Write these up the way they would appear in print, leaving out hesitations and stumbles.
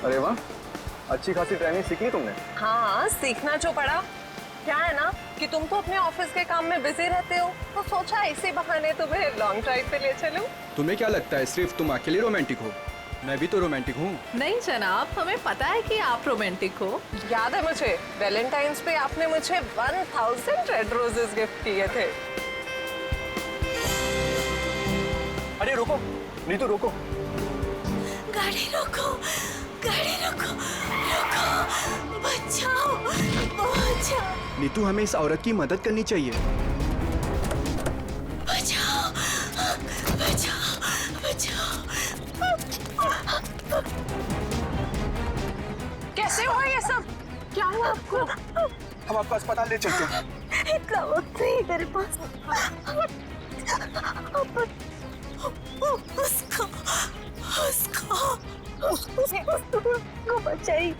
अरे वाह, अच्छी खासी ट्रेनिंग सीखी तुमने। हाँ, सीखना जो पड़ा। क्या है ना कि तुम तो अपने ऑफिस के काम में बिजी रहते हो, तो सोचा इसी बहाने तुम्हें लॉन्ग ड्राइव पे ले चलूं। तुम्हें क्या लगता है सिर्फ तुम अकेली रोमांटिक हो? मैं भी तो रोमांटिक हूँ। नहीं जनाब, हमें पता है कि आप रोमांटिक हो। याद है मुझे, वैलेंटाइंस पे आपने मुझे 1000 रेड रोजेस गिफ्ट किए थे। अरे रुको, नीतू रुको। गाड़ी रोको, गाड़ी रोको, रोको, बचाओ, बचाओ, नीतू, हमें इस औरत की मदद करनी चाहिए। बचाओ, बचाओ, बचाओ। कैसे हुआ ये सब? क्या हुआ आपको? हम आपको अस्पताल ले चलते हैं। इतना वक्त नहीं मेरे पास। उसको बचाई।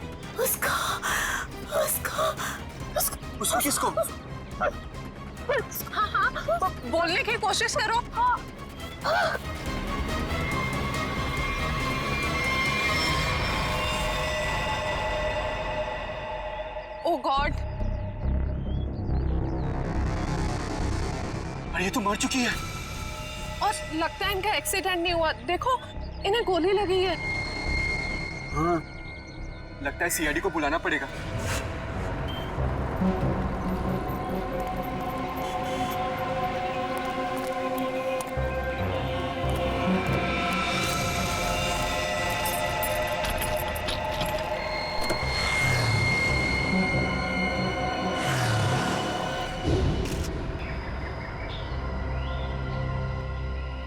उसको किसको? हाँ, बोलने की कोशिश करो। ओह गॉड, अरे ये तो मर चुकी है। और लगता है इनका एक्सीडेंट नहीं हुआ। देखो, इन्हें गोली लगी है। हाँ, लगता है सीआईडी को बुलाना पड़ेगा।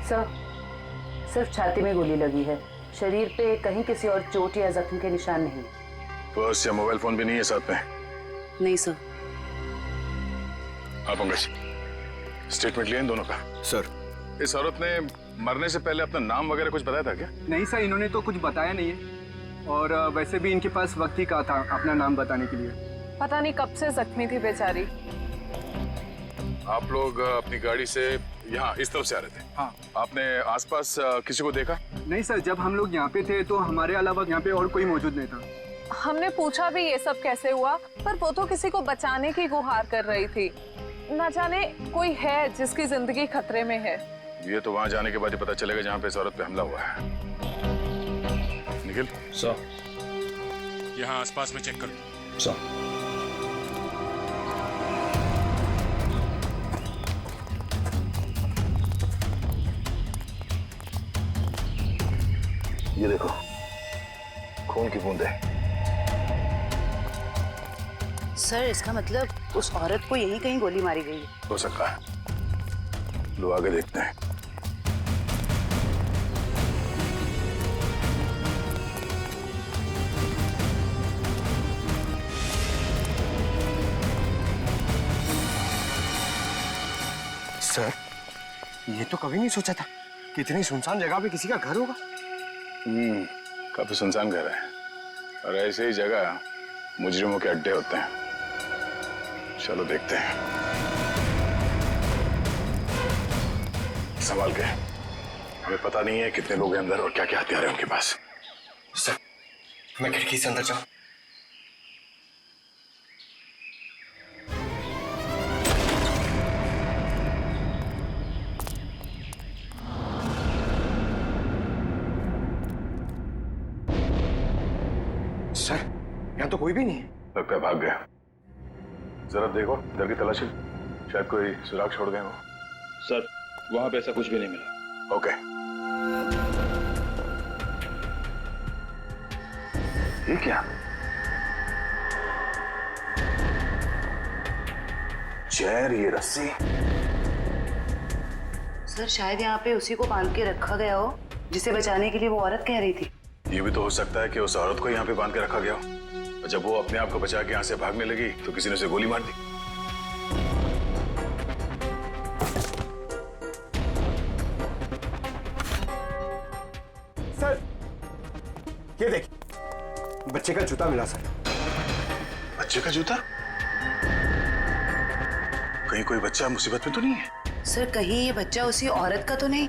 सर, सिर्फ छाती में गोली लगी है, शरीर पे कहीं किसी और चोट या जख्म के निशान नहीं। पर्स या मोबाइल फोन भी नहीं है साथ में? नहीं सर। हाँ पंकज, स्टेटमेंट लिया इन दोनों का? सर, इस औरत ने मरने से पहले अपना नाम वगैरह कुछ बताया था क्या? नहीं सर, इन्होंने तो कुछ बताया नहीं है। और वैसे भी इनके पास वक्त ही कहा था अपना नाम बताने के लिए। पता नहीं कब से जख्मी थी बेचारी। आप लोग अपनी गाड़ी से यहाँ इस तरफ से आ रहे थे? हाँ। आपने आसपास किसी को देखा? नहीं सर, जब हम लोग यहाँ पे थे तो हमारे अलावा यहाँ पे और कोई मौजूद नहीं था। हमने पूछा भी ये सब कैसे हुआ, पर वो तो किसी को बचाने की गुहार कर रही थी। न जाने कोई है जिसकी जिंदगी खतरे में है। ये तो वहाँ जाने के बाद ही पता चलेगा जहाँ पे इस औरत पे हमला हुआ है। निखिल सर, यहाँ आसपास में चेक कर लो। सर, ये देखो, खून की बूंदें। सर, इसका मतलब उस औरत को यहीं कहीं गोली मारी गई है। हो सकता है। लो आगे देखते हैं। सर, ये तो कभी नहीं सोचा था कि इतनी सुनसान जगह पे किसी का घर होगा। काफी सुनसान घर है और ऐसे ही जगह मुजरिमों के अड्डे होते हैं। चलो देखते हैं। संभाल के, हमें पता नहीं है कितने लोग हैं अंदर और क्या क्या हथियार है उनके पास। सर, मैं खिड़की से अंदर जाऊं? सर, यहाँ तो कोई भी नहीं है। लगता है भाग गया। जरा देखो इधर की तलाशी, शायद कोई सुराग छोड़ गए हो। सर, वहां पे ऐसा कुछ भी नहीं मिला। ओके, ये क्या? चेयर, ये रस्सी। सर, शायद यहाँ पे उसी को बांध के रखा गया हो जिसे बचाने के लिए वो औरत कह रही थी। ये भी तो हो सकता है कि उस औरत को यहाँ पे बांध के रखा गया हो और जब वो अपने आप को बचा के यहाँ से भागने लगी तो किसी ने उसे गोली मार दी। सर, ये देखिए, बच्चे का जूता मिला सर। बच्चे का जूता? कहीं कोई बच्चा मुसीबत में तो नहीं है? सर, कहीं ये बच्चा उसी औरत का तो नहीं?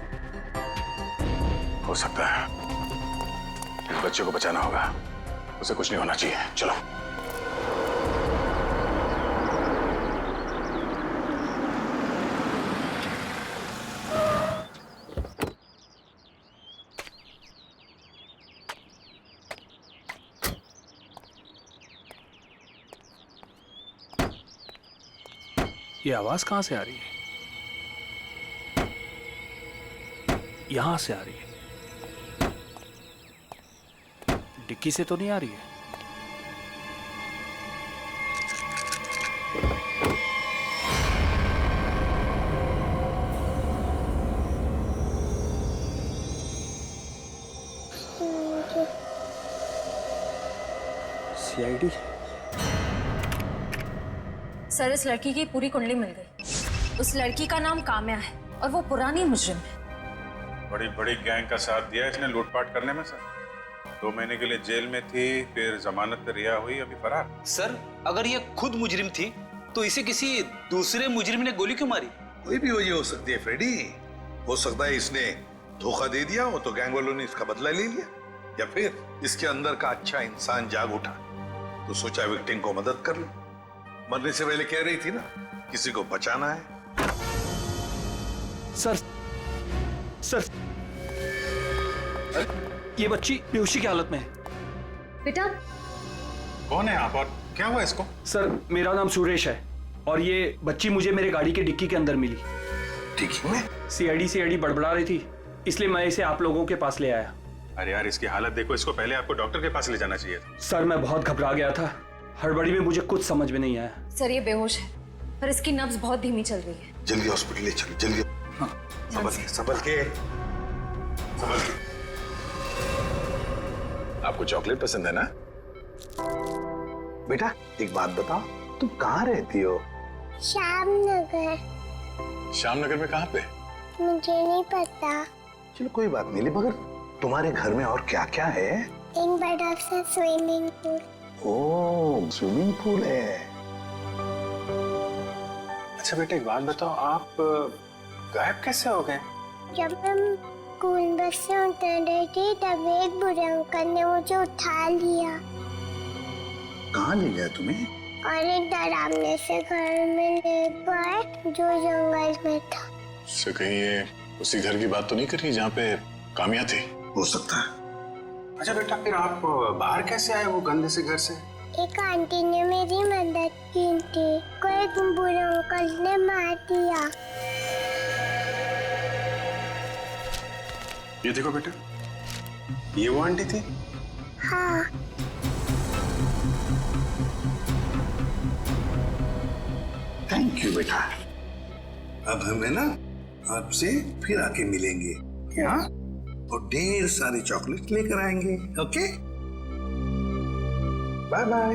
हो सकता है। इस बच्चे को बचाना होगा। उसे कुछ नहीं होना चाहिए। चलो। ये आवाज कहां से आ रही है? यहां से आ रही है। डिक्की से तो नहीं आ रही है। सीआईडी। सर, इस लड़की की पूरी कुंडली मिल गई। उस लड़की का नाम काम्या है और वो पुरानी मुजरिम है। बड़ी बड़ी गैंग का साथ दिया इसने लूटपाट करने में। सर 2 महीने के लिए जेल में थी, फिर जमानत पे रिहा हुई, अभी फरार। सर, अगर ये खुद मुजरिम थी तो इसे किसी दूसरे मुजरिम ने गोली क्यों मारी? कोई भी वजह हो सकती है फ्रेडी। हो सकता है इसने धोखा दे दिया हो तो गैंग वालों ने इसका बदला ले लिया, या फिर इसके अंदर का अच्छा इंसान जाग उठा तो सोचा विक्टिम को मदद कर ले। मरने से पहले कह रही थी ना, किसी को बचाना है। सर, ये बच्ची बेहोशी की हालत में है। बेटा, कौन है आप और क्या हुआ इसको? सर, मेरा नाम सुरेश है और ये बच्ची मुझे मेरे गाड़ी के डिक्की के अंदर मिली। डिक्की में? सीआईडी बड़बड़ा रही थी, इसलिए मैं इसे आप लोगों के पास ले आया। अरे यार, इसकी हालत देखो, इसको पहले आपको डॉक्टर के पास ले जाना चाहिए था। सर, मैं बहुत घबरा गया था, हड़बड़ी में मुझे कुछ समझ में नहीं आया। सर ये बेहोश है पर इसकी नब्ज बहुत धीमी चल रही है। जल्दी हॉस्पिटल ले चलो, जल्दी। संभल के। आपको चॉकलेट पसंद है ना? बेटा एक बात बताओ, तुम कहाँ रहती हो? श्यामनगर। श्यामनगर में कहाँ पे? मुझे नहीं पता। चलो कोई बात नहीं, मगर तुम्हारे घर में और क्या क्या है? एक बड़ा सा स्विमिंग पूल। ओह, स्विमिंग पूल है। अच्छा बेटा एक बात बताओ, आप गायब कैसे हो गए? जब हम स्कूल बस से उतर रही थी तब एक बुरे अंकल ने मुझे उठा लिया कहाँ ले गया तुम्हें? और एक डरावने से घर में ले गए जो जंगल में था। उससे कहीं ये उसी घर की बात तो नहीं कर रही जहाँ पे कामिया थी? हो सकता है। अच्छा बेटा, फिर आप बाहर कैसे आए वो गंदे से घर से? एक आंटी ने मेरी मदद की थी, कोई बुरे अंकल ने मार दिया। ये देखो बेटा, ये वो आंटी थी? हाँ। थैंक यू बेटा। अब हमें ना आपसे फिर आके मिलेंगे, क्या? और ढेर सारी चॉकलेट लेकर आएंगे। Okay, bye bye.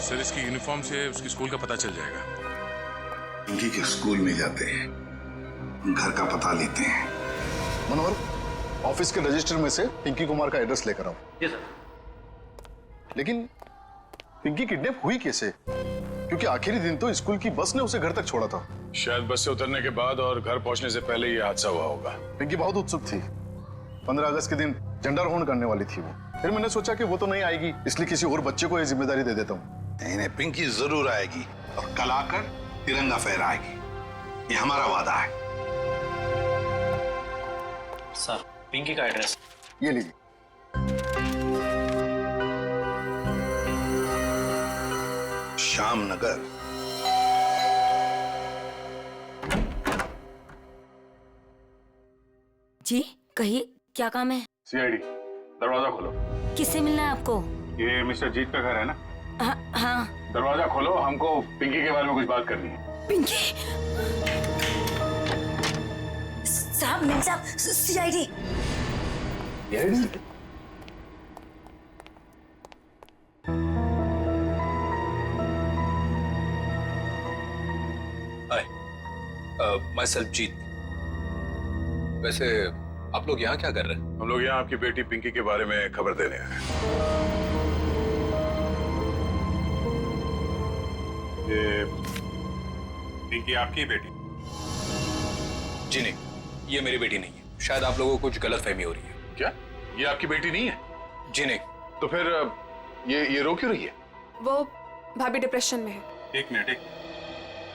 सर, इसकी यूनिफॉर्म से उसकी स्कूल का पता चल जाएगा। इनकी के स्कूल में जाते हैं, घर का पता लेते हैं। मनोहर, ऑफिस के रजिस्टर में से पिंकी कुमार का एड्रेस लेकर आओ। जी सर। लेकिन पिंकी किडनैप हुई कैसे? क्योंकि आखिरी दिन तो स्कूल की बस ने उसे घर तक छोड़ा था। शायद बस से उतरने के बाद और घर पहुंचने से पहले ये हादसा हुआ होगा। पिंकी बहुत उत्सुक थी। 15 अगस्त के दिन झंडारोहण करने वाली थी वो। फिर मैंने सोचा कि वो तो नहीं आएगी, इसलिए किसी और बच्चे को ये जिम्मेदारी दे देता हूँ। नहीं, पिंकी जरूर आएगी और कल आकर तिरंगा फहराएगी, ये हमारा वादा है। सर, पिंकी का एड्रेस ये लीजिए। श्यामनगर। जी कहिए, क्या काम है? सीआईडी, दरवाजा खोलो। किससे मिलना है आपको? ये मिस्टर जीत का घर है ना? हाँ। दरवाजा खोलो, हमको पिंकी के बारे में कुछ बात करनी है। पिंकी साहब, मिल साहब, सीआईडी। माय सेल्फ जीत। वैसे आप लोग यहाँ क्या कर रहे हैं? हम लोग यहाँ आपकी बेटी पिंकी के बारे में खबर देने आए हैं। ये पिंकी आपकी बेटी? जी नहीं, ये मेरी बेटी नहीं है। शायद आप लोगों को कुछ गलतफहमी हो रही है। क्या ये आपकी बेटी नहीं है? जी नहीं, तो फिर ये रो क्यों रही है? वो भाभी डिप्रेशन में है। एक मिनट।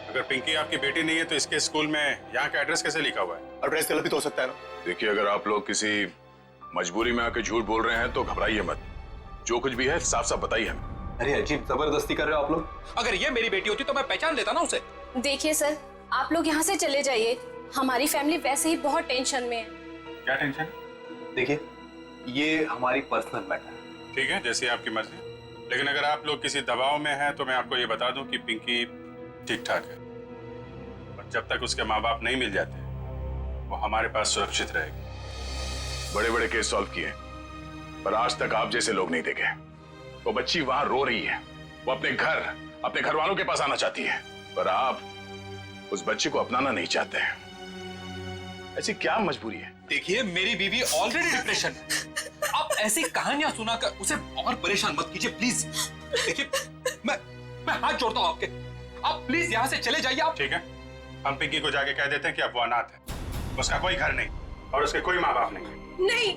अगर पिंकी आपकी बेटी नहीं है तो इसके स्कूल में यहाँ का एड्रेस कैसे लिखा हुआ है? एड्रेस गलत भी तो हो सकता है ना। देखिए, अगर आप लोग किसी मजबूरी में आके झूठ बोल रहे हैं तो घबराइए मत। जो कुछ भी है साफ साफ बताइए हमें। अरे अजीब जबरदस्ती कर रहे हो आप लोग। अगर ये मेरी बेटी होती तो मैं पहचान लेता ना उसे। देखिए सर, आप लोग यहाँ से चले जाइए। हमारी फैमिली वैसे ही बहुत टेंशन में है। क्या टेंशन? देखिए, ये हमारी पर्सनल मैटर है। ठीक है, जैसी आपकी मर्जी। लेकिन अगर आप लोग किसी दबाव में हैं तो मैं आपको ये बता दूं कि पिंकी ठीक ठाक है, और जब तक उसके माँ बाप नहीं मिल जाते वो हमारे पास सुरक्षित रहेगी। बड़े बड़े केस सॉल्व किए, पर आज तक आप जैसे लोग नहीं देखे। वो बच्ची वहां रो रही है, वो अपने घर वालों के पास आना चाहती है, पर आप उस बच्ची को अपनाना नहीं चाहते हैं। ऐसी क्या मजबूरी है? देखिए, मेरी बीवी ऑलरेडी डिप्रेशन है। आप ऐसी कहानियां सुनाकर उसे और परेशान मत कीजिए प्लीज। देखिए, मैं हाथ जोड़ता हूँ आपके। आप प्लीज यहाँ से चले जाइए। आप ठीक है, हम पिंकी को जाके कह देते हैं कि अब वो अनाथ है, उसका कोई घर नहीं और उसके कोई माँ बाप नहीं है। नहीं,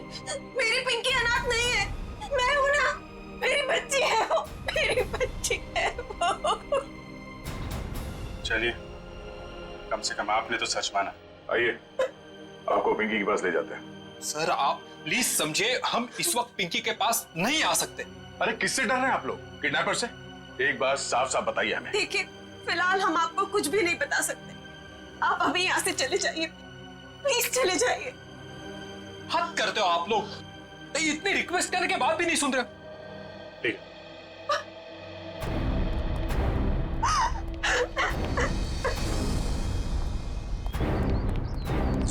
मेरी पिंकी अनाथ नहीं है। मैं हूं ना, मेरी बच्ची है वो, मेरी बच्ची है वो। चलिए, कम से कम आपने तो सच माना। आइए, आपको पिंकी के पास ले जाते हैं। सर, आप प्लीज समझे, हम इस वक्त पिंकी के पास नहीं आ सकते। अरे किससे डर रहे हैं आप लोग? किडनैपर से? एक बात साफ साफ बताइए हमें। देखिए, फिलहाल हम आपको कुछ भी नहीं बता सकते। आप अभी यहाँ से चले जाइए, प्लीज चले जाइए। हद करते हो आप लोग। इतनी रिक्वेस्ट करने के बाद भी नहीं सुन रहे। ठीक।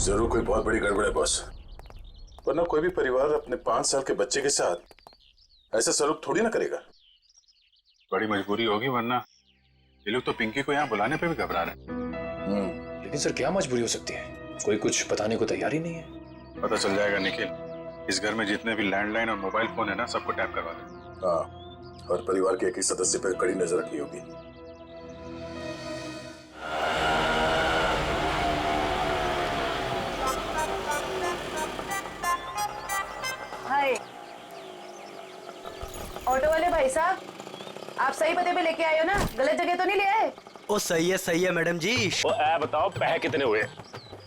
जरूर कोई बहुत बड़ी गड़बड़ है बॉस, वरना कोई भी परिवार अपने 5 साल के बच्चे के साथ ऐसा सलूक थोड़ी ना करेगा। बड़ी मजबूरी होगी, वरना ये लोग तो पिंकी को यहाँ बुलाने पे भी घबरा रहे हैं। लेकिन सर क्या मजबूरी हो सकती है? कोई कुछ बताने को तैयार ही नहीं है। पता चल जाएगा निखिल। इस घर में जितने भी लैंडलाइन और मोबाइल फोन है ना, सबको टैप करवा दे। हाँ, और परिवार के एक ही सदस्य पर कड़ी नजर रखनी होगी। हाय, ऑटो वाले भाई साहब, आप सही पते पे लेके आए हो ना? गलत जगह तो नहीं ले आए? ओ सही है मैडम जी। वो बताओ पैसे कितने हुए?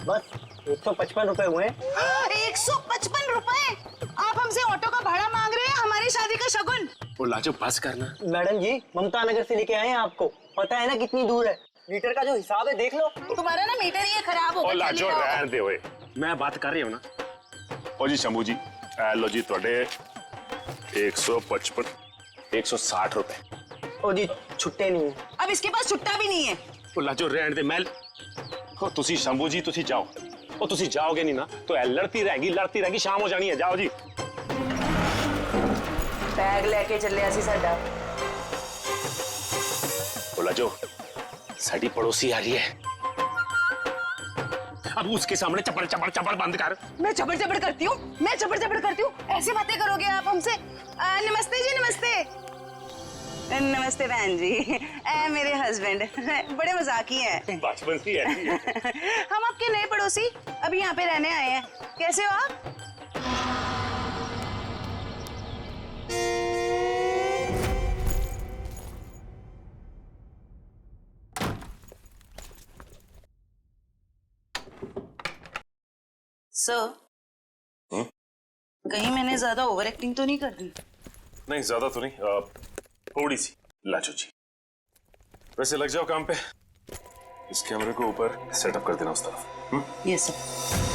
बस 155 रुपए हुए। 155 रुपए? आप हमसे ऑटो का भाड़ा मांग रहे हैं हमारी शादी का शगुन? वो लाजो पास करना। मैडम जी, ममता नगर से लेके आए हैं आपको। पता है ना कितनी दूर है? मीटर का जो हिसाब है देख लो। तुम्हारा ना मीटर ही खराब हो ओ लाजो रहने दे ओए, मैं बात कर रही हूँ ना। ओ जी शंभू जी, लो जी थोड़े 155 160 रुपए। ओ जी छुट्टे नहीं है। अब इसके पास छुट्टा भी नहीं है। ओ लाजो रहने दे। मैं ओ तुसी शंभू जी तुसी जाओ। ओ तुसी जाओगे नहीं ना तो ए लड़ती रहेगी, शाम हो जानी है। जाओ जी। बैग लेके चले आसी साडा। ओ लाजो, साडी पड़ोसी आ रही है, अब उसके सामने चपड़ चपड़ चपड़ बंद कर। मैं चपड़ चपड़ करती हूँ? मैं चपड़ चपड़ करती हूँ? ऐसी बातें करोगे आप हमसे? नमस्ते जी, नमस्ते। नमस्ते बहन जी। मेरे हस्बैंड बड़े मजाकी हैं। बचपन से है। हम आपके नए पड़ोसी अभी यहाँ पे रहने आए हैं। कैसे हो आप? सर, कहीं मैंने ज्यादा ओवर एक्टिंग तो नहीं कर दी? नहीं ज्यादा तो नहीं, थोड़ी सी। लाजो जी, वैसे लग जाओ काम पे। इस कैमरे को ऊपर सेटअप कर देना उस तरफ। Yes sir.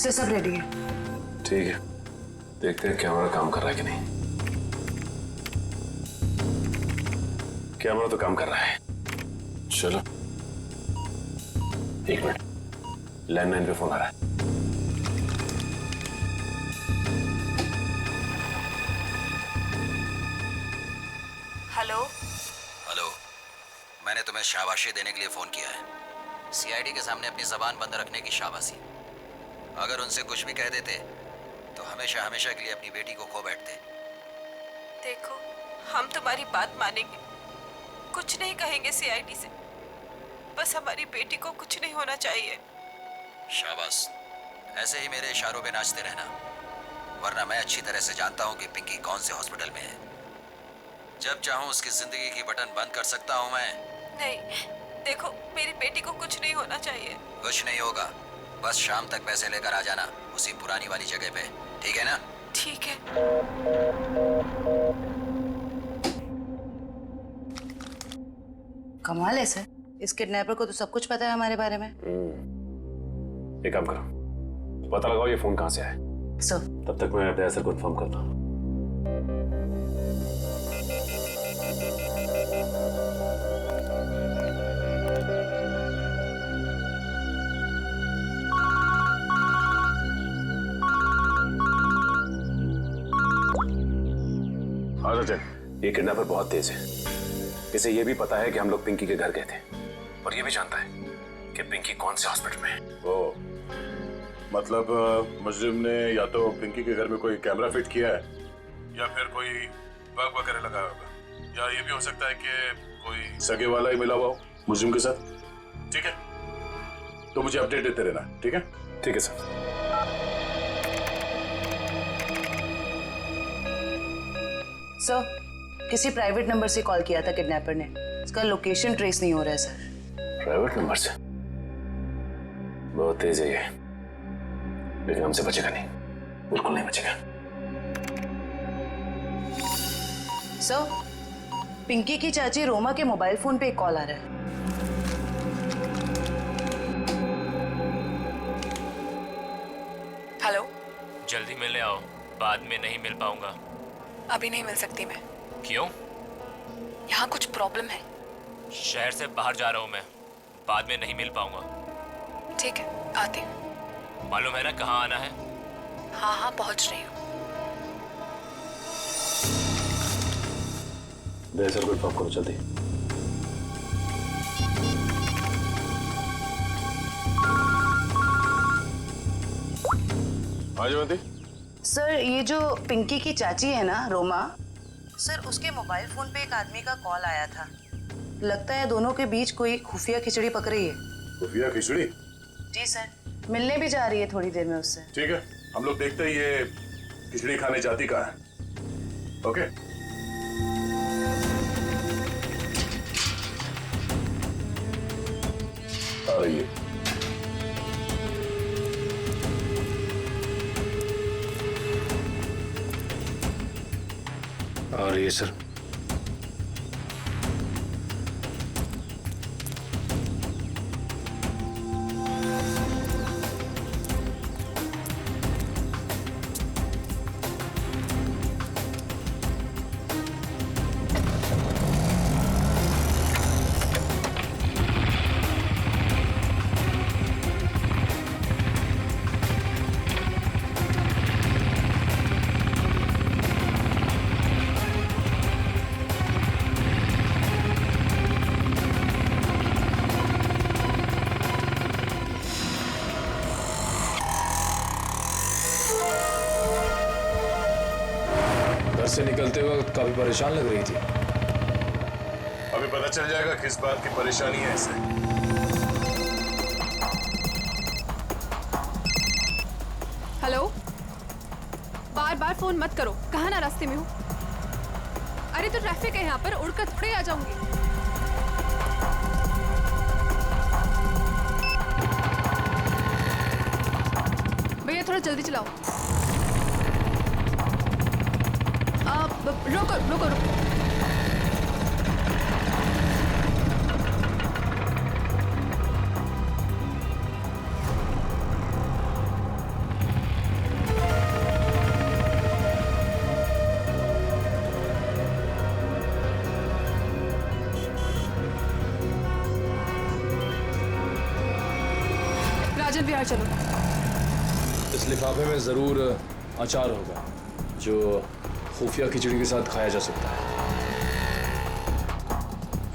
सब रेडी है। ठीक है, देखते हैं कैमरा काम कर रहा है कि नहीं। कैमरा तो काम कर रहा है। चलो 1 मिनट, लैंडलाइन पे फोन आ रहा है। हेलो हेलो, मैंने तुम्हें शाबाशी देने के लिए फोन किया है। सीआईडी के सामने अपनी जबान बंद रखने की शाबाशी। अगर उनसे कुछ भी कह देते तो हमेशा हमेशा के लिए अपनी बेटी को खो बैठते। देखो, हम तुम्हारी बात मानेंगे, कुछ नहीं कहेंगे सीआईडी से, बस हमारी बेटी को कुछ नहीं होना चाहिए। शाबाश, ऐसे ही मेरे इशारों पे नाचते रहना, वरना मैं अच्छी तरह से जानता हूँ कि पिंकी कौन से हॉस्पिटल में है। जब चाहूँ उसकी जिंदगी की बटन बंद कर सकता हूँ मैं। नहीं, देखो, मेरी बेटी को कुछ नहीं होना चाहिए। कुछ नहीं होगा, बस शाम तक पैसे लेकर आ जाना उसी पुरानी वाली जगह पे, ठीक है ना? ठीक है। कमाल है सर, इस किडनैपर को तो सब कुछ पता है हमारे बारे में। एक काम करो, पता लगाओ ये फोन कहाँ से आया। सर तब तक मैं दया सर को इन्फॉर्म करता हूँ। हाँ सचिन, ये किडनैपर बहुत तेज है। इसे ये भी पता है कि हम लोग पिंकी के घर गए थे, और ये भी जानता है कि पिंकी कौन से हॉस्पिटल में है। ओ, मतलब मुजरिम ने या तो पिंकी के घर में कोई कैमरा फिट किया है या फिर कोई बग वगैरह लगाया होगा, या ये भी हो सकता है कि कोई सगे वाला ही मिला हुआ हो मुजरिम के साथ। ठीक है, तो मुझे अपडेट देते रहना। ठीक है? ठीक है सर। सर, किसी प्राइवेट नंबर से कॉल किया था किडनैपर ने, इसका लोकेशन ट्रेस नहीं हो रहा है सर। प्राइवेट नंबर से? बहुत तेज है ये, लेकिन हमसे बचेगा नहीं, बिल्कुल नहीं बचेगा। सर, पिंकी की चाची रोमा के मोबाइल फोन पे एक कॉल आ रहा है। हेलो, जल्दी मिलने आओ, बाद में नहीं मिल पाऊंगा। अभी नहीं मिल सकती मैं। क्यों? यहाँ कुछ प्रॉब्लम है। शहर से बाहर जा रहा हूँ मैं, बाद में नहीं मिल पाऊंगा। ठीक है, आती हूँ। मालूम है ना कहाँ आना है? हाँ हाँ, पहुँच रही हूँ। दया सर को इन्फॉर्म करो जल्दी। हाँ जयवंती। सर, ये जो पिंकी की चाची है ना, रोमा, सर उसके मोबाइल फोन पे एक आदमी का कॉल आया था। लगता है दोनों के बीच कोई खुफिया खिचड़ी पक रही है। खुफिया खिचड़ी? जी सर, मिलने भी जा रही है थोड़ी देर में उससे। ठीक है, हम लोग देखते ही ये खिचड़ी खाने जाती कहाँ है। ओके? आ रही है। आ रही है सर। से निकलते वक्त काफी परेशान लग रही थी। अभी पता चल जाएगा किस बात की परेशानी है इसे। हेलो, बार बार फोन मत करो, कहाँ ना रास्ते में हूँ। अरे तो ट्रैफिक है यहाँ पर, उड़कर थोड़े आ जाऊंगी। भैया थोड़ा जल्दी चलाओ। रोको रोको रोको। राजन विहार चलो। इस लिफाफे में जरूर अचार होगा जो खुफिया खिचड़ी के साथ खाया जा सकता है।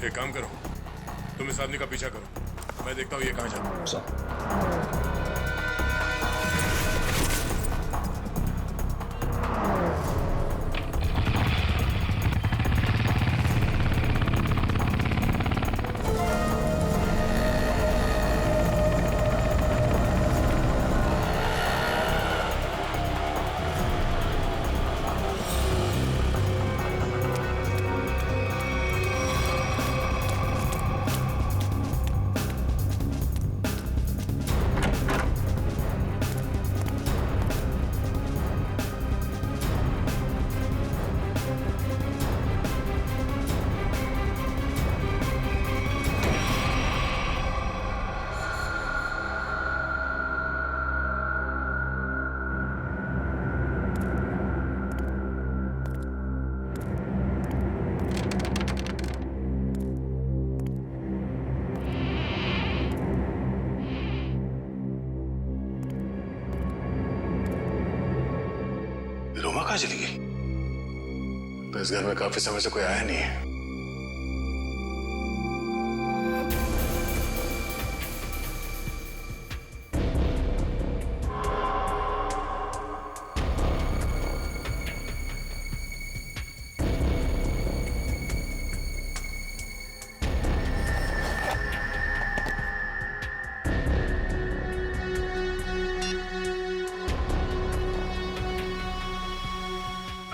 एक काम करो, तुम इस आदमी का पीछा करो, मैं देखता हूँ ये कहाँ जाता है। रोमा कहाँ चली गई? तो इस घर में काफी समय से कोई आया नहीं है।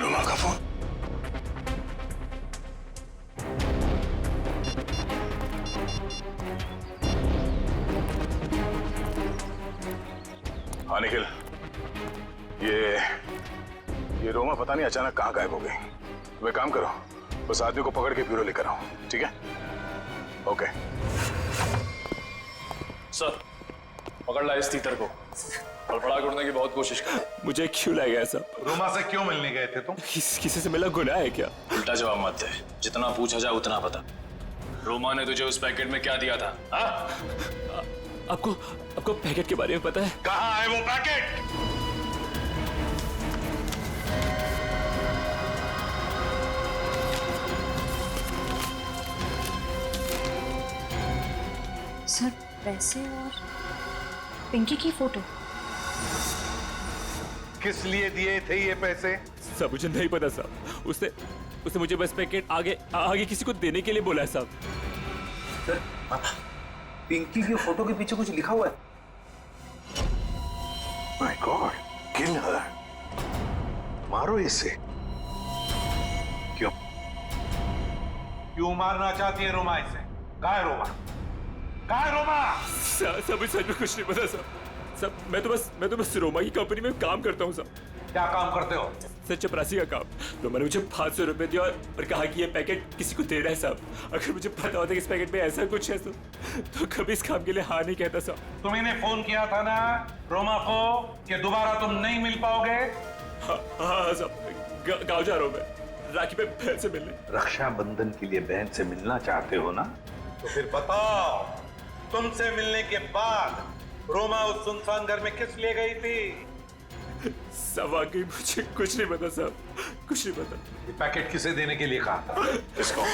रोमा का फोन। हाँ निखिल, ये रोमा पता नहीं अचानक कहाँ गायब हो गई। वे काम करो, उस आदमी को पकड़ के ब्यूरो लेकर आओ, ठीक है? ओके सर, पकड़ ला इस तीतर को। फड़फड़ा करने की बहुत कोशिश कर। मुझे क्यों लाया गया सब? रोमा से क्यों मिलने गए थे तुम? किसी से मिला गुनाह है क्या? उल्टा जवाब मत दे, जितना पूछा जाए उतना बता। रोमा ने तुझे उस पैकेट में क्या दिया था? आपको पैकेट के बारे में पता है? कहाँ है वो पैकेट? सर पैसे और पिंकी की फोटो किस लिए दिए थे ये पैसे? सब मुझे नहीं पता साहब। उसने मुझे बस पैकेट आगे किसी को देने के लिए बोला है साहब। सर, पिंकी की फोटो के पीछे कुछ लिखा हुआ है। माय गॉड, किल हर। मारो इसे। क्यों मारना चाहती है रोमा इसे? कहाँ है रोमा? कहाँ है रोमा? सब सच में कुछ नहीं पता सब मैं तो बस रोमा की कंपनी में काम करता हूँ साहब। क्या काम करते हो? सर चपरासी का काम। तो मैंने मुझे 500 रुपए दिया और कहा कि ये पैकेट किसी को देना है साहब। अगर मुझे पता होता कि इस पैकेट में ऐसा कुछ है तो कभी इस काम के लिए हाँ नहीं कहता साहब। तुमने फोन किया था ना रोमा को कि दोबारा तुम नहीं मिल पाओगे? हाँ साहब, गाँव जा रहा हूँ मैं राखी पे बहन से मिलने। रक्षाबंधन के लिए बहन से मिलना चाहते हो ना? तो फिर बताओ, तुमसे मिलने के बाद रोमा उस सुनसान घर में किस लिए गई थी? सब वाकई मुझे कुछ नहीं पता साहब, कुछ नहीं पता। ये पैकेट किसे देने के लिए कहा? किसको?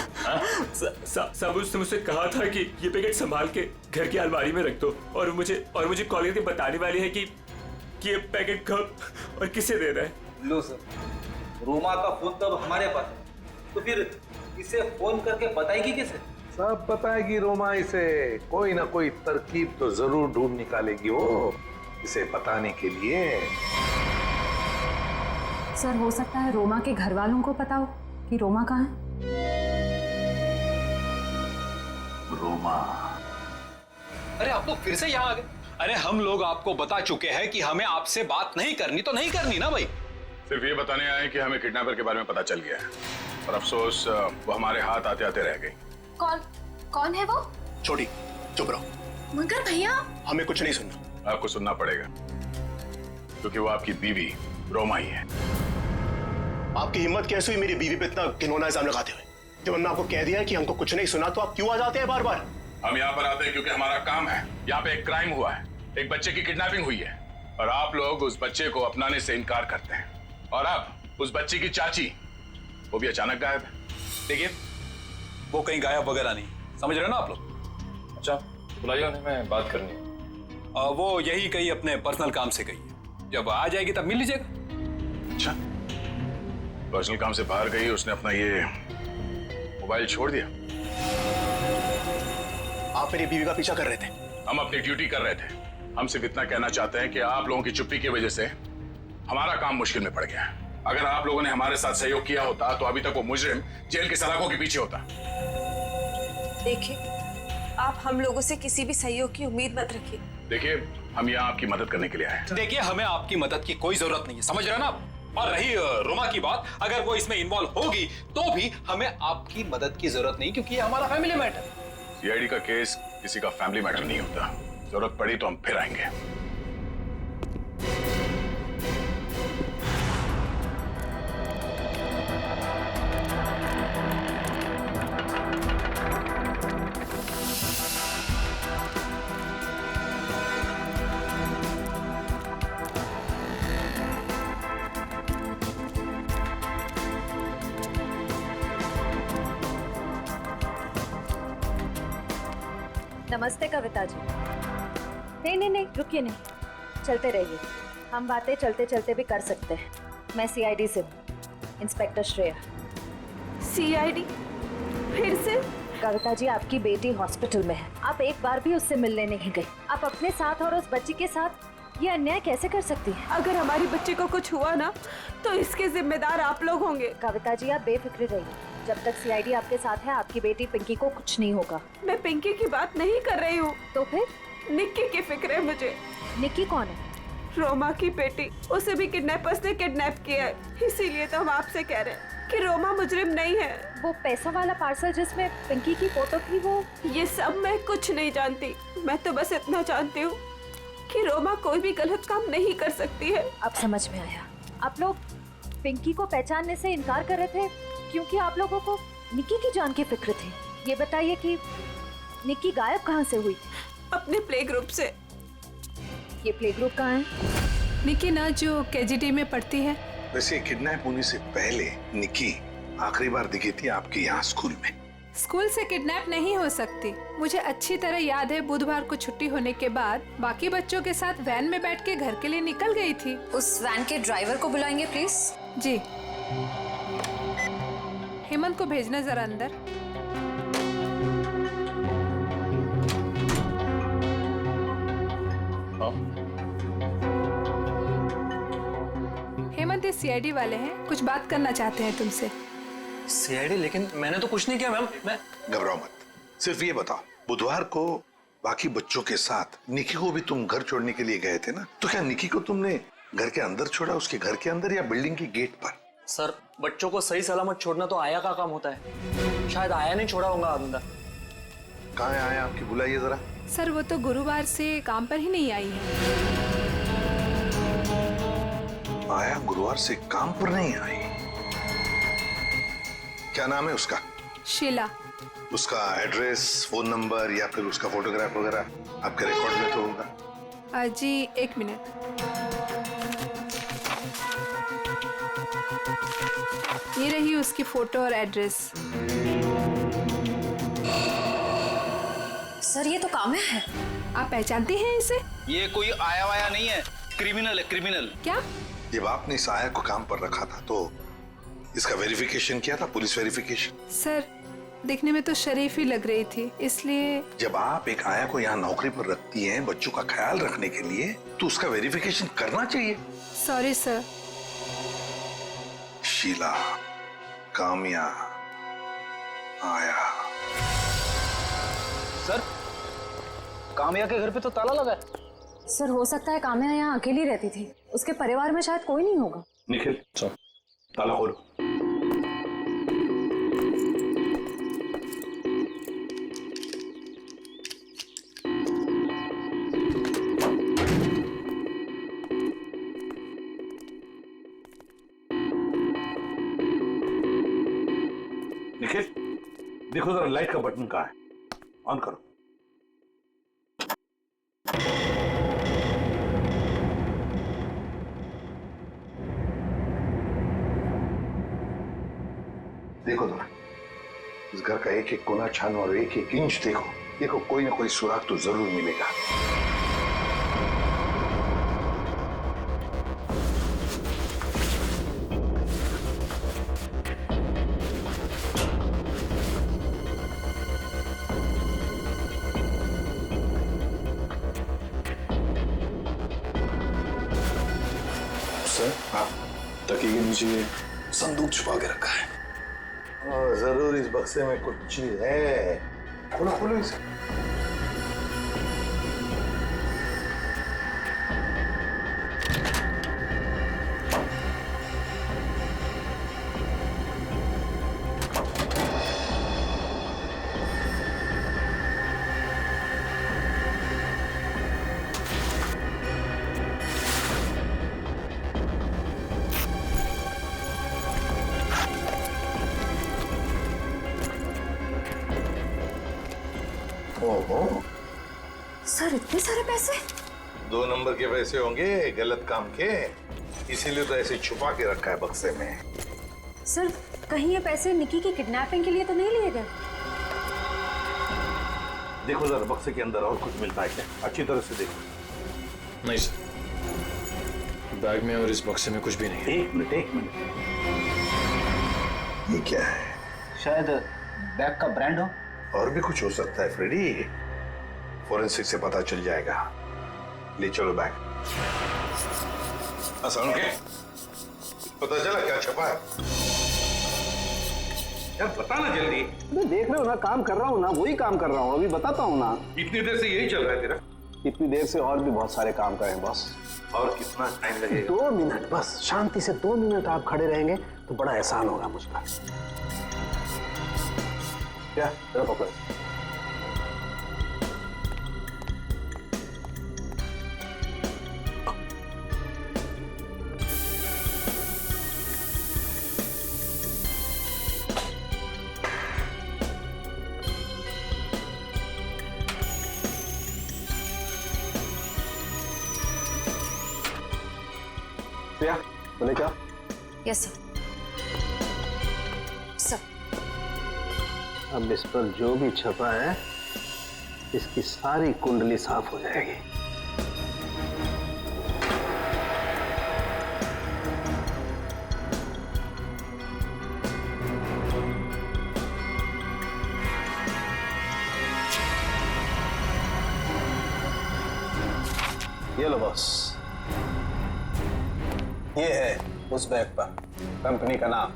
साहब उसने मुझसे कहा था कि ये पैकेट संभाल के घर की अलमारी में रख दो और मुझे कॉल करके बताने वाली है कि ये पैकेट कब और किसे देना है। लो सर, रोमा का फोन तब हमारे पास है, तो फिर इसे फोन करके बताएगी किसे? सब बताएगी रोमा इसे। कोई ना कोई तरकीब तो जरूर ढूंढ निकालेगी वो इसे बताने के लिए। सर हो सकता है रोमा के घर वालों को पता हो कि रोमा कहाँ है। रोमा, अरे आप लोग फिर से यहाँ आ गए। अरे हम लोग आपको बता चुके हैं कि हमें आपसे बात नहीं करनी, तो नहीं करनी ना भाई। सिर्फ ये बताने आए कि हमें किडनैपर के बारे में पता चल गया है और अफसोस वो हमारे हाथ आते आते रह गई। कौन है वो? छोटी चुप रहो। मगर भैया हमें कुछ नहीं सुनना। आपको सुनना पड़ेगा क्योंकि वो आपकी बीवी रोमा ही है। आपकी हिम्मत कैसे हुई मेरी बीवी पे इतना घिनौना इल्जाम लगाते हुए? जब हमने आपको कह दिया है कि हमको कुछ नहीं सुना तो आप क्यों आ जाते हैं बार बार? हम यहाँ पर आते हैं क्योंकि हमारा काम है। यहाँ पे एक क्राइम हुआ है, एक बच्चे की किडनैपिंग हुई है और आप लोग उस बच्चे को अपनाने से इनकार करते हैं। और अब उस बच्चे की चाची वो भी अचानक गायब है। देखिए, वो कहीं गायब वगैरह नहीं, समझ रहे हो ना आप लोग? अच्छा, बुलाइए उन्हें, मैं बात करनी है। वो यही कहीं अपने पर्सनल काम से गई है, जब आ जाएगी तब मिल लीजिएगा। अच्छा, पर्सनल काम से बाहर गई, उसने अपना ये मोबाइल छोड़ दिया? आप मेरी बीवी का पीछा कर रहे थे? हम अपनी ड्यूटी कर रहे थे। हम सिर्फ इतना कहना चाहते हैं कि आप लोगों की चुप्पी की वजह से हमारा काम मुश्किल में पड़ गया है। अगर आप लोगों ने हमारे साथ सहयोग किया होता तो अभी तक वो मुजरिम जेल की सलाखों के पीछे होता। देखिए, आप हम लोगों से किसी भी सहयोग की उम्मीद मत रखिए। देखिए, हम यहाँ आपकी मदद करने के लिए आए हैं। देखिए, हमें आपकी मदद की कोई जरूरत नहीं है, समझ रहे हैं ना आप? और रही रोमा की बात, अगर वो इसमें इन्वॉल्व होगी तो भी हमें आपकी मदद की जरूरत नहीं, क्योंकि ये हमारा फैमिली मैटर। सीआईडी का केस किसी का फैमिली मैटर नहीं होता। जरूरत पड़ी तो हम फिर आएंगे। नमस्ते कविता जी। नहीं, रुकिए नहीं, चलते रहिए। हम बातें चलते चलते भी कर सकते हैं। मैं सीआईडी से हूँ, इंस्पेक्टर श्रेया। सीआईडी? फिर से? कविता जी, आपकी बेटी हॉस्पिटल में है, आप एक बार भी उससे मिलने नहीं गई। आप अपने साथ और उस बच्ची के साथ ये अन्याय कैसे कर सकती हैं? अगर हमारी बच्ची को कुछ हुआ ना, तो इसके जिम्मेदार आप लोग होंगे। कविता जी, आप बेफिक्र रहिए। जब तक सीआईडी आपके साथ है, आपकी बेटी पिंकी को कुछ नहीं होगा। मैं पिंकी की बात नहीं कर रही हूँ। तो फिर? निक्की की फिक्र है मुझे। निक्की कौन है? रोमा की बेटी। उसे भी किडनैपर्स ने किडनैप किया है, इसीलिए तो हम आपसे कह रहे हैं कि रोमा मुजरिम नहीं है। वो पैसा वाला पार्सल जिसमें पिंकी की फोटो थी, वो? ये सब मैं कुछ नहीं जानती। मैं तो बस इतना जानती हूँ कि रोमा कोई भी गलत काम नहीं कर सकती है। अब समझ में आया। आप लोग पिंकी को पहचानने से इनकार कर रहे थे क्योंकि आप लोगों को निक्की की जान की फिक्र थी। ये बताइए कि निक्की गायब कहाँ से हुई? अपने प्ले ग्रुप से। ये प्ले ग्रुप कहाँ है? निक्की ना जो केजीटी में पढ़ती है। वैसे किडनैप होने से पहले निक्की आखिरी बार दिखी थी आपके यहाँ स्कूल में। स्कूल से किडनैप नहीं हो सकती। मुझे अच्छी तरह याद है, बुधवार को छुट्टी होने के बाद बाकी बच्चों के साथ वैन में बैठ के घर के लिए निकल गई थी। उस वैन के ड्राइवर को बुलाएंगे प्लीज। जी। हेमंत को भेजना जरा अंदर। हेमंत इस सीआईडी वाले हैं, कुछ बात करना चाहते हैं तुमसे। सीआईडी? लेकिन मैंने तो कुछ नहीं किया मैम। मैं घबराओ मत, सिर्फ ये बताओ, बुधवार को बाकी बच्चों के साथ निक्की को भी तुम घर छोड़ने के लिए गए थे ना? तो क्या निक्की को तुमने घर के अंदर छोड़ा, उसके घर के अंदर या बिल्डिंग की गेट पर? सर, बच्चों को सही सलामत छोड़ना तो आया का काम होता है। शायद आया नहीं छोड़ा होगा अंदर। कहाँ है आया आपकी? बुलाइए जरा। सर, वो तो गुरुवार से काम पर ही नहीं आई है। आया गुरुवार से काम पर नहीं आई? क्या नाम है उसका? शीला। उसका एड्रेस, फोन नंबर या फिर उसका फोटोग्राफ वगैरह आपके रिकॉर्ड में तो होगा? जी, एक मिनट। ये रही उसकी फोटो और एड्रेस। सर, ये तो काम्या है। आप पहचानते हैं इसे? ये कोई आया वाया नहीं है, क्रिमिनल है, क्रिमिनल। क्या? जब आपने इस आया को काम पर रखा था तो इसका वेरिफिकेशन किया था, पुलिस वेरिफिकेशन? सर, दिखने में तो शरीफ ही लग रही थी, इसलिए। जब आप एक आया को यहाँ नौकरी पर रखती हैं बच्चों का ख्याल रखने के लिए, तो उसका वेरिफिकेशन करना चाहिए। Sorry sir. शीला, काम्या, आया। सर, काम्या के घर पे तो ताला लगा है। सर, हो सकता है काम्या यहाँ अकेली रहती थी, उसके परिवार में शायद कोई नहीं होगा। निखिल, ताला खोलो। निखिल, देखो जरा लाइट का बटन कहाँ है, ऑन करो। देखो जरा, इस घर का एक एक कोना छानो और एक एक इंच देखो, देखो कोई ना कोई सुराग तो जरूर मिलेगा। सर, हाँ, तकिए के नीचे संदूक छुपा के रखा है। जरूर इस बक्से में कुछ चीज है। खोलो खोलो इसे। ओहो, सर इतने सारे पैसे? 2 नंबर के पैसे होंगे गलत काम के, इसीलिए तो ऐसे छुपा के रखा है बक्से में। सर कहीं ये पैसे निकी की किडनैपिंग के लिए तो नहीं लिए गए? देखो जरा बक्से के अंदर और कुछ मिलता है क्या, अच्छी तरह से देखो। नहीं सर, बैग में और इस बक्से में कुछ भी नहीं है। एक मिनट। ये क्या है? शायद बैग का ब्रांड हो। और भी कुछ हो सकता है फ्रेडी, फोरेंसिक से पता चल जाएगा। ले चलो बैग। आसान के पता चला क्या छपा है? यार बताना जल्दी। मैं देख रहे हो ना, काम कर रहा हूँ ना, वही काम कर रहा हूँ, अभी बताता हूँ ना। इतनी देर से यही चल रहा है तेरा? इतनी देर से और भी बहुत सारे काम करें बॉस। और कितना टाइम लगेगा? 2 मिनट बस, शांति से 2 मिनट आप खड़े रहेंगे तो बड़ा एहसान होगा मुझका। क्या जरा पकड़। प्रिया, बोले क्या? Yes sir. अब इस पर जो भी छपा है, इसकी सारी कुंडली साफ हो जाएगी। ये लो बॉस, ये है उस बैग पर कंपनी का नाम।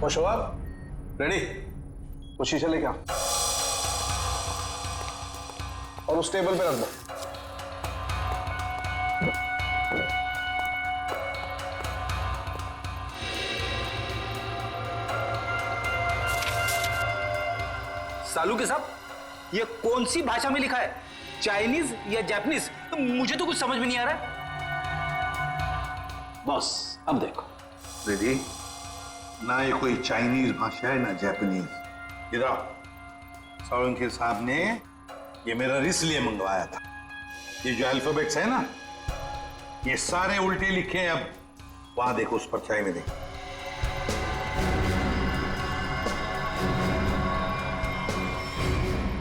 खुश हो आप? रेडी? वो शीशा लेके आओ और उस टेबल पे रख दो। सालू के साहब, ये कौन सी भाषा में लिखा है? चाइनीज या जापानीज? तो मुझे तो कुछ समझ में नहीं आ रहा। बॉस अब देखो। रेडी? ना ये कोई चाइनीज भाषा है ना जापानीज। इधर सोलंकी साहब ने ये मेरा इसलिए मंगवाया था। ये जो अल्फाबेट्स है ना, ये सारे उल्टे लिखे हैं। अब वहां देखो, उस परछाई में देखो।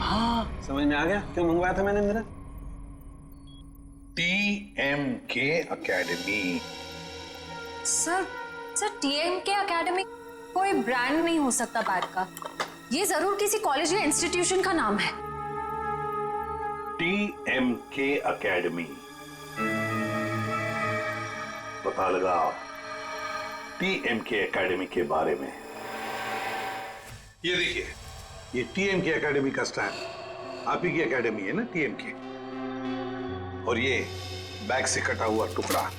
हाँ समझ में आ गया क्यों मंगवाया था मैंने मेरा। TMK academy. Sir TMK academy कोई ब्रांड नहीं हो सकता बैग का, ये जरूर किसी कॉलेज या इंस्टीट्यूशन का नाम है। TMK अकेडमी, पता लगाओ TMK अकेडमी के बारे में। ये देखिए, ये TMK अकेडमी का स्टैंप आप ही की अकेडमी है ना, TMK। और ये बैग से कटा हुआ टुकड़ा,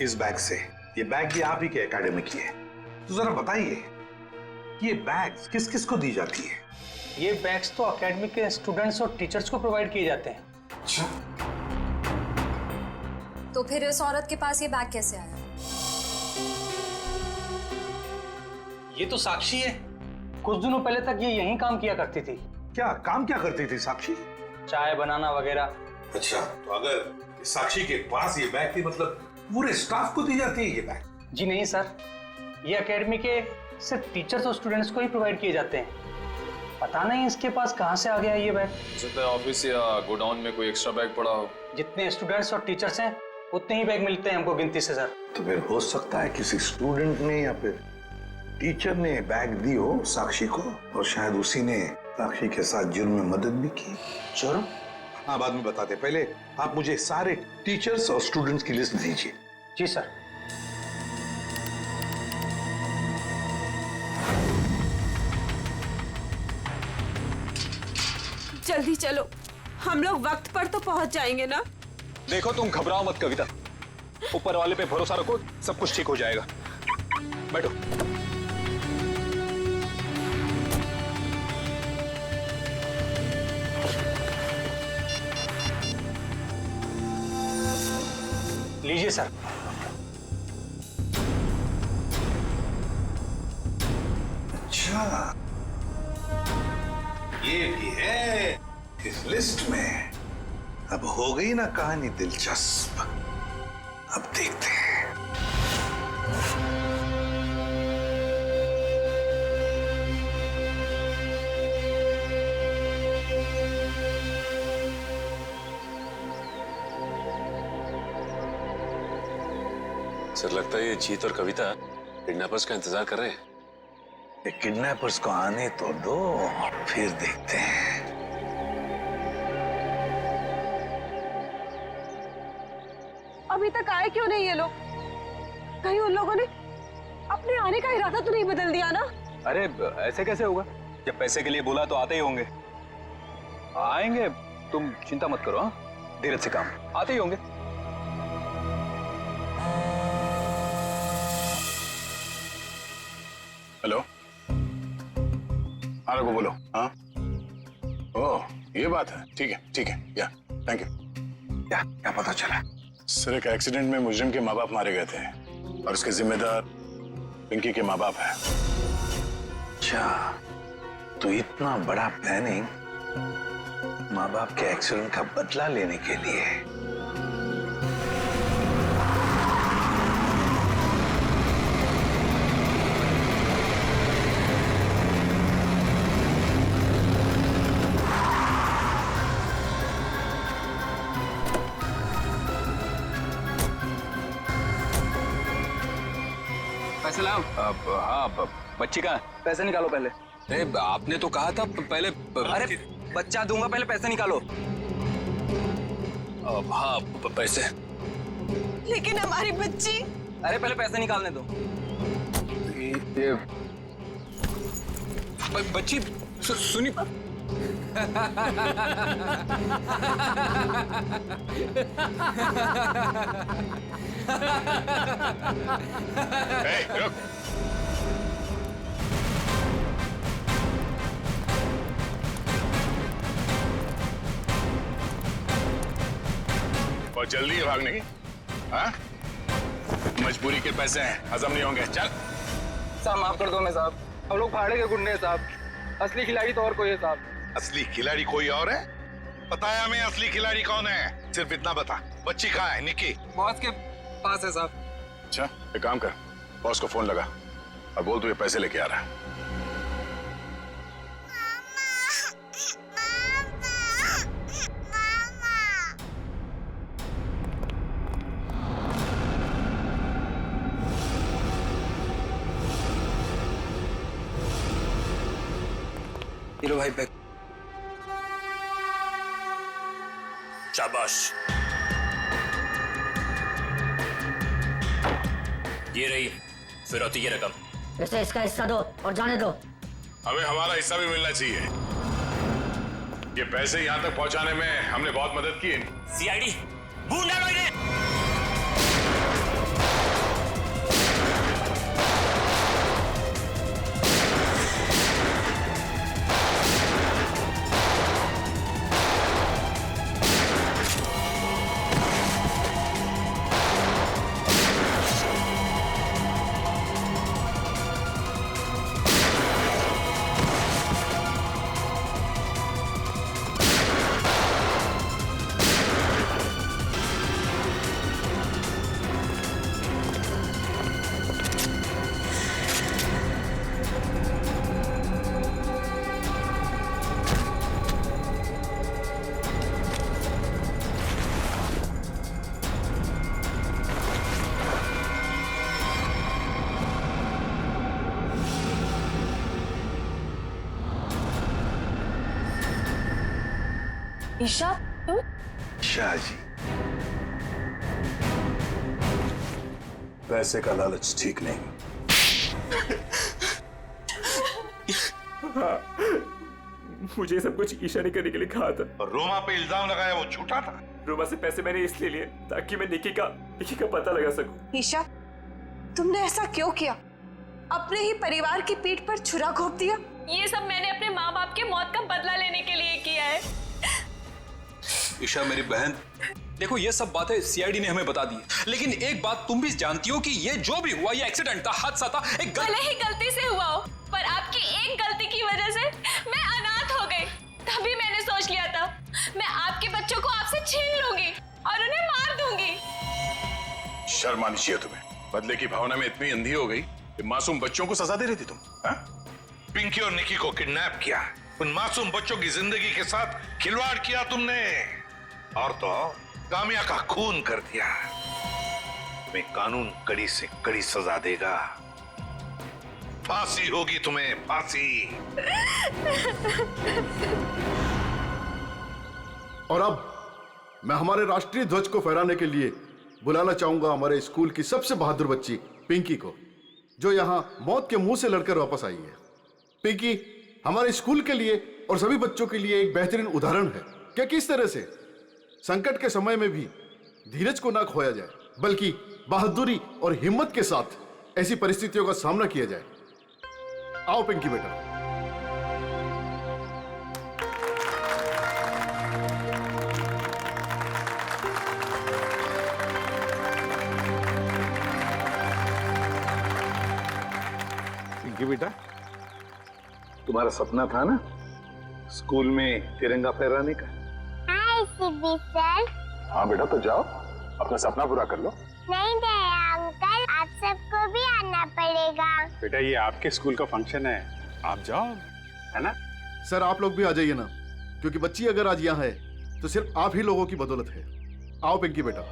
इस बैग से, ये बैग भी आप ही के एकेडमी की है। तो जरा बताइए, ये बैग्स किस किस को दी जाती है? ये बैग्स तो एकेडमी के स्टूडेंट्स और टीचर्स को प्रोवाइड किए जाते हैं। अच्छा, तो फिर इस औरत के पास ये बैग कैसे आया? ये तो साक्षी है, कुछ दिनों पहले तक ये यहीं काम किया करती थी। क्या काम क्या करती थी साक्षी? चाय बनाना वगैरह। अच्छा, तो अगर साक्षी के पास ये बैग थी, मतलब पूरे स्टाफ को दी जाती है ये बैग? जी नहीं सर, ये एकेडमी के सिर्फ टीचर्स और स्टूडेंट्स को ही प्रोवाइड किए जाते हैं। पता नहीं इसके पास कहाँ से आ गया ये बैग। सकता है ऑफिस या गोडाउन में कोई एक्स्ट्रा बैग पड़ा हो। जितने स्टूडेंट्स और टीचर्स हैं उतने ही बैग मिलते हैं हमको गिनती से सर। तो फिर हो सकता है किसी स्टूडेंट ने या फिर टीचर ने बैग दी हो साक्षी को, और शायद उसी ने साक्षी के साथ जुर्म में मदद भी की। जुर्म? हाँ, बाद में बताते, पहले आप मुझे सारे टीचर्स और स्टूडेंट्स की लिस्ट दीजिए। जी सर। जल्दी चलो, हम लोग वक्त पर तो पहुंच जाएंगे ना। देखो तुम घबराओ मत कविता, ऊपर वाले पे भरोसा रखो, सब कुछ ठीक हो जाएगा। बैठो। लीजिए सर। अच्छा, ये भी है इस लिस्ट में। अब हो गई ना कहानी दिलचस्प। अब देखते हैं। सर लगता है ये जीत और कविता किडनैपर्स का इंतजार कर रहे हैं। ये किडनैपर्स को आने तो दो, फिर देखते हैं। अभी तक आए क्यों नहीं ये लोग? कहीं उन लोगों ने अपने आने का इरादा तो नहीं बदल दिया ना? अरे ऐसे कैसे होगा? जब पैसे के लिए बोला तो आते ही होंगे। आएंगे, तुम चिंता मत करो। हाँ, धीरज से काम, आते ही होंगे। हेलो, हाँ रघु बोलो। हाँ, ओह ये बात है, ठीक है ठीक है, या थैंक यू। क्या पता चला? सर एक एक्सीडेंट में मुजरिम के माँ बाप मारे गए थे और उसके जिम्मेदार पिंकी के माँ बाप है। अच्छा, तो इतना बड़ा प्लानिंग माँ बाप के एक्सीडेंट का बदला लेने के लिए। पैसे लाओ। हाँ, बच्ची कहाँ है? पैसे निकालो पहले। अरे आपने तो कहा था पहले। अरे बच्चा दूंगा, पहले पैसे निकालो। हाँ पैसे। लेकिन हमारी बच्ची। अरे पहले पैसे निकालने दो। ये बच्ची सुनी। रुक। बहुत जल्दी है भागने की। हाँ? मजबूरी के पैसे हैं, हजम नहीं होंगे। चल। साहब माफ कर दो मैं साहब, हम लोग भाड़े के गुंडे हैं साहब। असली खिलाड़ी तो और कोई है साहब। असली खिलाड़ी कोई और है? पता है हमें असली खिलाड़ी कौन है, सिर्फ इतना बता। बच्ची कहाँ है? निकी बॉस के पास है साहब। अच्छा, एक काम कर, बॉस को फोन लगा और बोल तू ये पैसे लेके आ रहा है। ये लो भाई बैग। शाबाश, ये रही फिरौती की रकम। इसे इसका हिस्सा दो और जाने दो। हमें हमारा हिस्सा भी मिलना चाहिए। ये पैसे यहाँ तक पहुँचाने में हमने बहुत मदद की है। सीआईडी ढूंढ डालो इन्हें। ईशा तुम? शाह जी, पैसे का लालच ठीक नहीं। हाँ, मुझे सब कुछ ईशा ने करने के लिए कहा था। और रोमा पे इल्जाम लगाया वो झूठा था। रोमा से पैसे मैंने इसलिए लिए ताकि मैं निकी का पता लगा सकूं। ईशा, तुमने ऐसा क्यों किया? अपने ही परिवार की पीठ पर छुरा घोंप दिया। ये सब मैंने अपने माँ बाप के मौत का बदला लेने के लिए किया है। ईशा मेरी बहन, देखो ये सब बातें सीआईडी ने हमें बता दी है, लेकिन एक बात तुम भी जानती हो कि ये जो भी हुआ ये एक्सीडेंट था, हादसा था, एक भले ही गलती से हुआ हो, पर आपकी एक गलती की वजह से मैं अनाथ हो गई। तभी मैंने सोच लिया था मैं आपके बच्चों को आपसे छीन लूंगी और उन्हें मार दूंगी। शर्म आनी चाहिए तुम्हें। बदले की भावना में इतनी अंधी हो गई कि मासूम बच्चों को सजा दे रही थी तुम। हा? पिंकी और निकी को किडनैप किया, उन मासूम बच्चों की जिंदगी के साथ खिलवाड़ किया तुमने, और तो कामिया का खून कर दिया। तुम्हें कानून कड़ी से कड़ी सजा देगा। फांसी होगी तुम्हें, फांसी। और अब मैं हमारे राष्ट्रीय ध्वज को फहराने के लिए बुलाना चाहूंगा हमारे स्कूल की सबसे बहादुर बच्ची पिंकी को, जो यहाँ मौत के मुंह से लड़कर वापस आई है। पिंकी हमारे स्कूल के लिए और सभी बच्चों के लिए एक बेहतरीन उदाहरण है कि किस तरह से संकट के समय में भी धीरज को ना खोया जाए, बल्कि बहादुरी और हिम्मत के साथ ऐसी परिस्थितियों का सामना किया जाए। आओ पिंकी बेटा। पिंकी बेटा, तुम्हारा सपना था ना स्कूल में तिरंगा फहराने का? हाय सिद्धि सर। हाँ बेटा, तो जाओ अपना सपना पूरा कर लो। नहीं अंकल, आप सबको भी आना पड़ेगा। बेटा ये आपके स्कूल का फंक्शन है, आप जाओ, है ना? सर आप लोग भी आ जाइए ना, क्योंकि बच्ची अगर आज यहाँ है तो सिर्फ आप ही लोगों की बदौलत है। आओ पिंकी बेटा।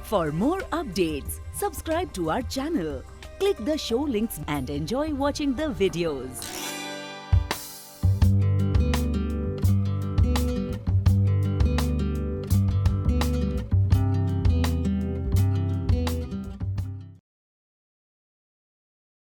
For more updates, subscribe to our channel, click the show links and enjoy watching the videos.